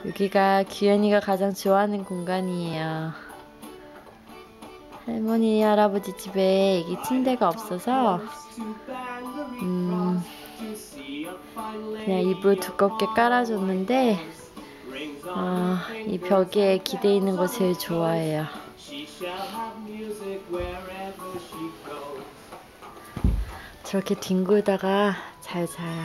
여기가 규현이가 가장 좋아하는 공간이에요. 할머니, 할아버지 집에 이 침대가 없어서 그냥 이불 두껍게 깔아줬는데 이 벽에 기대 있는 거 제일 좋아해요. 저렇게 뒹굴다가 잘 자요.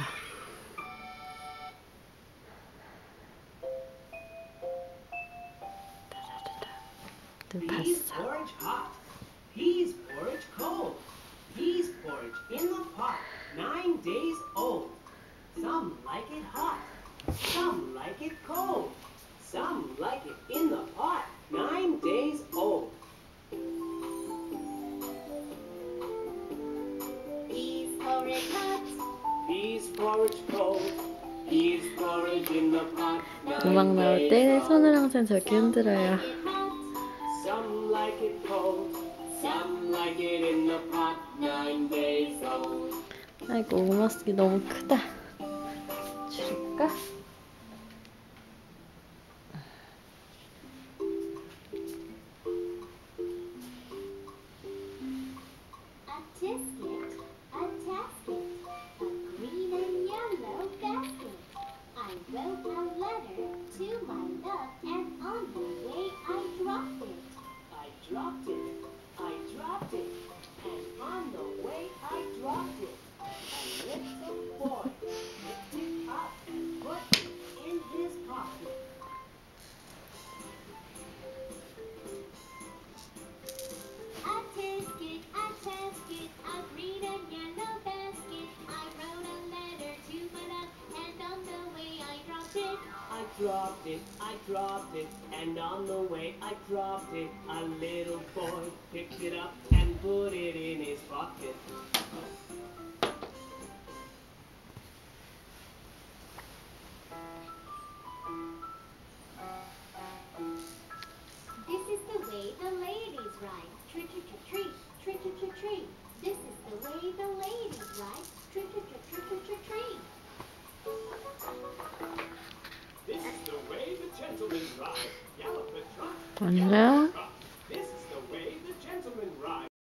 또 봤어. He's porridge cold. He's porridge in the pot, 9 days old. Some like it hot, some like it cold. Some like it in the pot, 9 days old. He's porridge hot, he's porridge cold. He's porridge in the pot. 음악 나올 때 손을 항상 저렇게 흔들어요. Some like it cold, some like it in the pot, 9 days old. 아이고, 음악이 너무 크다. 줄일까? A tisket, a tasket, a green and yellow basket. I wrote a letter to my love, and on the way I dropped it. I dropped it, I dropped it, and on the way I dropped it. A little boy picked it up and put it in his pocket. A tisket, a tasket, a green and yellow basket. I wrote a letter to my love, and on the way I dropped it. I dropped it, I dropped it, and on the way I dropped it. A little boy picked it up and put it in his pocket. This is the way the ladies ride. Tree-tree-tree-tree, tree-tree-tree-tree. This is the way the ladies ride. Tree-tree-tree-tree-tree-tree. This is the way the gentlemen ride. Gallop and trot. 안녕.